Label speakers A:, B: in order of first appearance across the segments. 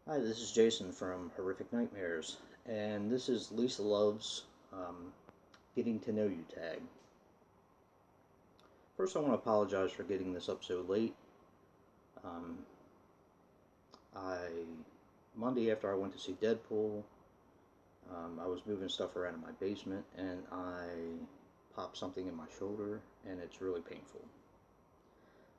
A: Hi, this is Jason from Horrific Nightmares, and this is Lisa Love's Getting to Know You tag. First, I want to apologize for getting this up so late. Um, I Monday after I went to see Deadpool, I was moving stuff around in my basement, and I popped something in my shoulder, and it's really painful.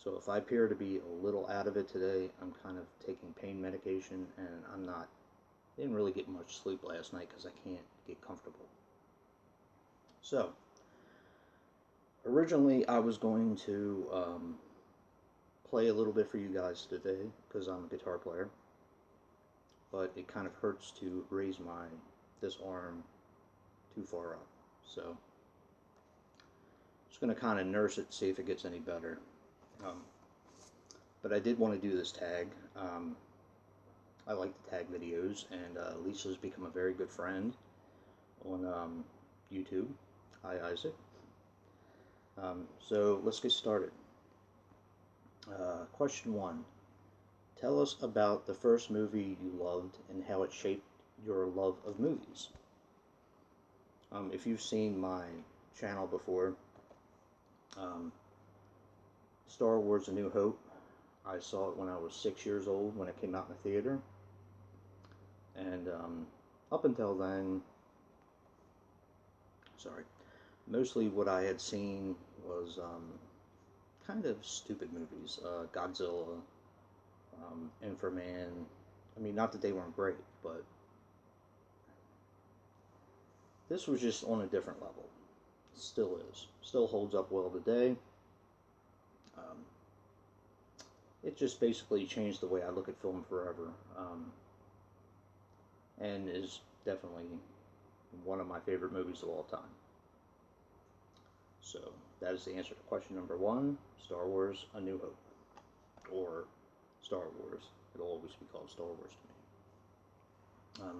A: So if I appear to be a little out of it today, I'm kind of taking pain medication, and I'm not. Didn't really get much sleep last night because I can't get comfortable. So, originally I was going to play a little bit for you guys today because I'm a guitar player, but it kind of hurts to raise this arm too far up. So, I'm just going to kind of nurse it, see if it gets any better. Um, but I did want to do this tag. I like the tag videos, and Lisa's become a very good friend on YouTube. Hi, Isaac. So let's get started. Question one. Tell us about the first movie you loved and how it shaped your love of movies. If you've seen my channel before, um, Star Wars A New Hope, I saw it when I was 6 years old when it came out in the theater. And up until then, sorry, mostly what I had seen was kind of stupid movies. Godzilla, Inframan. I mean, not that they weren't great, but this was just on a different level. Still is. Still holds up well today. Um, it just basically changed the way I look at film forever, and is definitely one of my favorite movies of all time. So that is the answer to question number one: Star Wars: A New Hope, or Star Wars. It'll always be called Star Wars to me.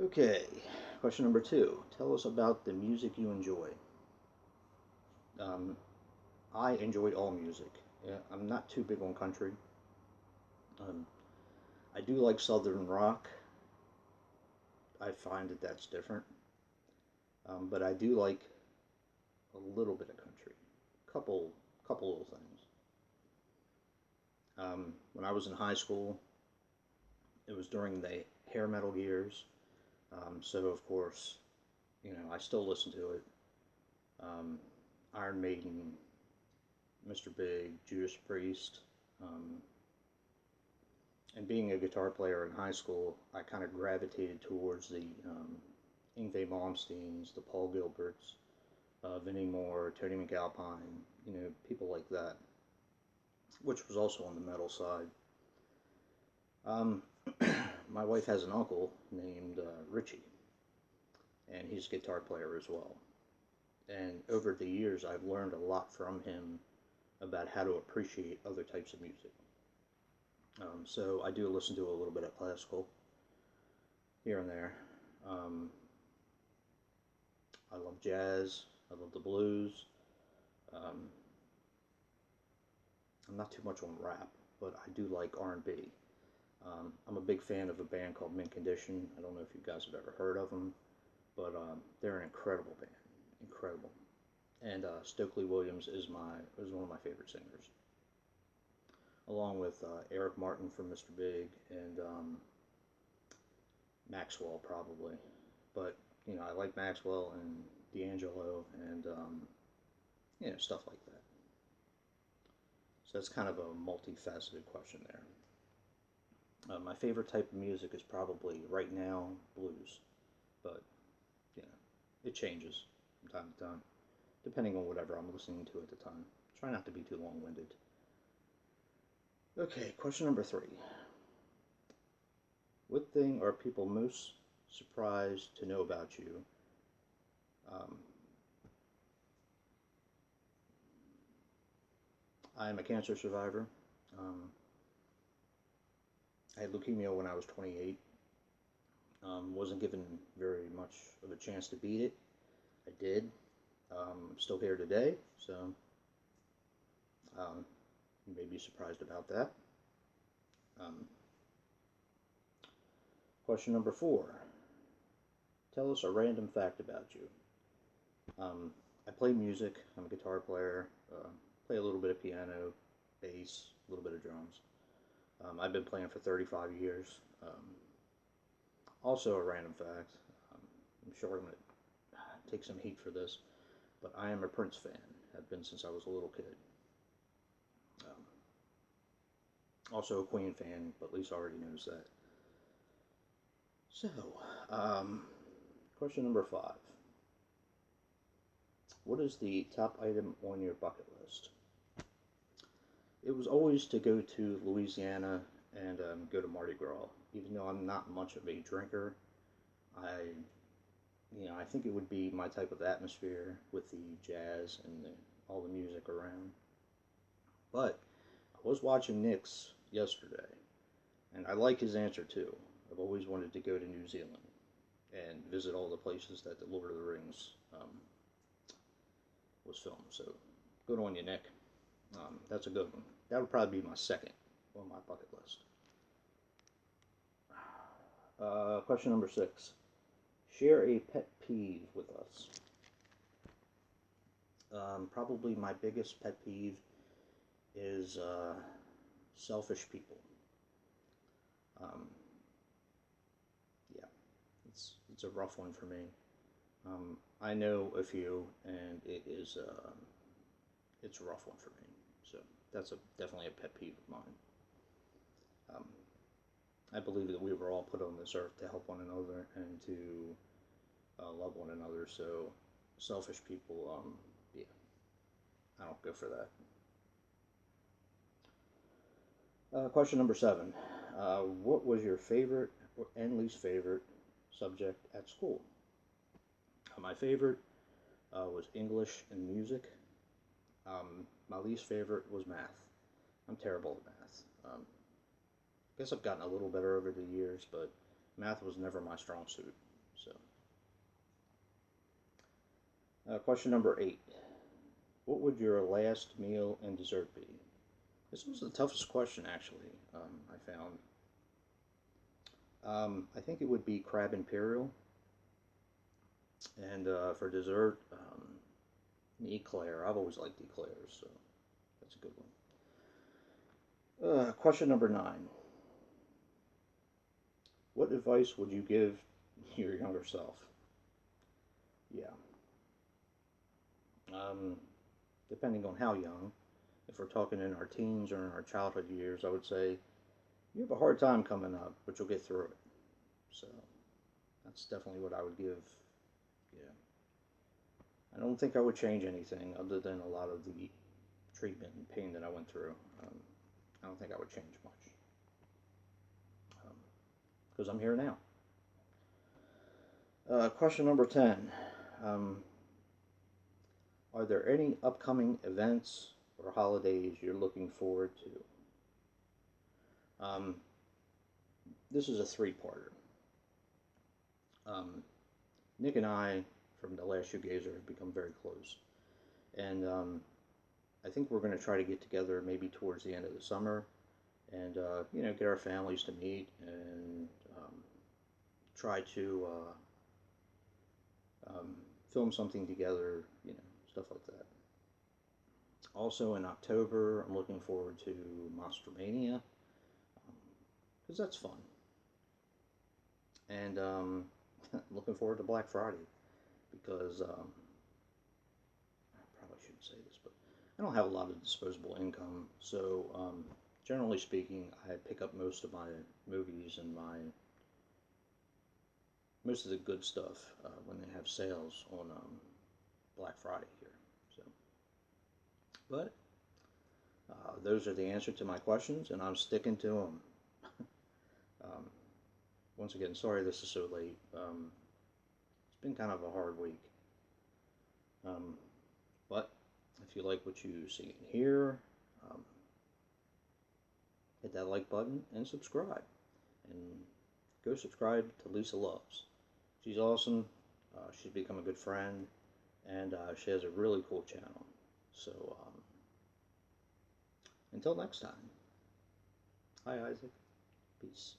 A: Okay, question number two: Tell us about the music you enjoy. Um, I enjoy all music. Yeah, I'm not too big on country. Um, I do like southern rock. I find that that's different. But I do like a little bit of country. Couple, couple little things. When I was in high school, it was during the hair metal years. So of course, I still listen to it. Um, Iron Maiden, Mr. Big, Judas Priest. Um, and being a guitar player in high school, I kind of gravitated towards the Yngwie Malmsteens, the Paul Gilberts, Vinnie Moore, Tony McAlpine, people like that, which was also on the metal side. Um, my wife has an uncle named Richie, and he's a guitar player as well. And over the years, I've learned a lot from him about how to appreciate other types of music. So I do listen to a little bit of classical here and there. Um, I love jazz. I love the blues. Um, I'm not too much on rap, but I do like R&B. I'm a big fan of a band called Mint Condition. I don't know if you guys have ever heard of them, but they're an incredible band, incredible. And Stokely Williams is one of my favorite singers, along with Eric Martin from Mr. Big and Maxwell probably. But I like Maxwell and D'Angelo and stuff like that. So that's kind of a multifaceted question there. My favorite type of music is probably right now blues, but you know, it changes from time to time, depending on whatever I'm listening to at the time. Try not to be too long-winded. Okay, question number three. What thing are people most surprised to know about you? Um, I am a cancer survivor. Um, I had leukemia when I was 28. Wasn't given very much of a chance to beat it. I did. I'm still here today, so you may be surprised about that. Um, Question number 4. Tell us a random fact about you. I play music. I'm a guitar player. Play a little bit of piano, bass, a little bit of drums. I've been playing for 35 years. Also a random fact. I'm sure I'm going to take some heat for this, but I am a Prince fan. Have been since I was a little kid. Also a Queen fan, but Lisa already knows that. So, question number 5. What is the top item on your bucket list? It was always to go to Louisiana and go to Mardi Gras. Even though I'm not much of a drinker, I think it would be my type of atmosphere with the jazz and all the music around. But I was watching Nick's yesterday, and I like his answer too. I've always wanted to go to New Zealand and visit all the places that the Lord of the Rings was filmed. So good on you, Nick. That's a good one. That would probably be my second on my bucket list. Question number 6. Share a pet peeve with us. Probably my biggest pet peeve is selfish people. Yeah, it's a rough one for me. I know a few, and it's a rough one for me. So that's definitely a pet peeve of mine. I believe that we were all put on this earth to help one another and to love one another. So selfish people, yeah, I don't go for that. Question number 7. What was your favorite and least favorite subject at school? My favorite was English and music. My least favorite was math. I'm terrible at math. I guess I've gotten a little better over the years, but math was never my strong suit. So, question number 8. What would your last meal and dessert be? This was the toughest question, actually, I found. I think it would be crab imperial. And for dessert, eclair. I've always liked eclairs, so that's a good one. Question number 9. What advice would you give your younger self? Yeah. Depending on how young, if we're talking in our teens or in our childhood years, I would say you have a hard time coming up, but you'll get through it. So that's definitely what I would give. Yeah. I don't think I would change anything other than a lot of the treatment and pain that I went through. I don't think I would change much. Because I'm here now. Question number 10. Are there any upcoming events or holidays you're looking forward to? This is a 3-parter. Nick and I, from the last shoegazer, have become very close. And I think we're going to try to get together maybe towards the end of the summer and, get our families to meet and try to film something together, stuff like that. Also in October, I'm looking forward to Monster Mania, because that's fun. And looking forward to Black Friday, because I probably shouldn't say this, but I don't have a lot of disposable income, so generally speaking, I pick up most of my movies and most of the good stuff when they have sales on Black Friday here. So, but those are the answer to my questions, and I'm sticking to them. Once again, sorry this is so late. It's been kind of a hard week. But if you like what you see and hear, hit that like button and subscribe. And go subscribe to Lisa Loves. She's awesome. She's become a good friend. And she has a really cool channel. So, until next time. Hi, Isaac. Peace.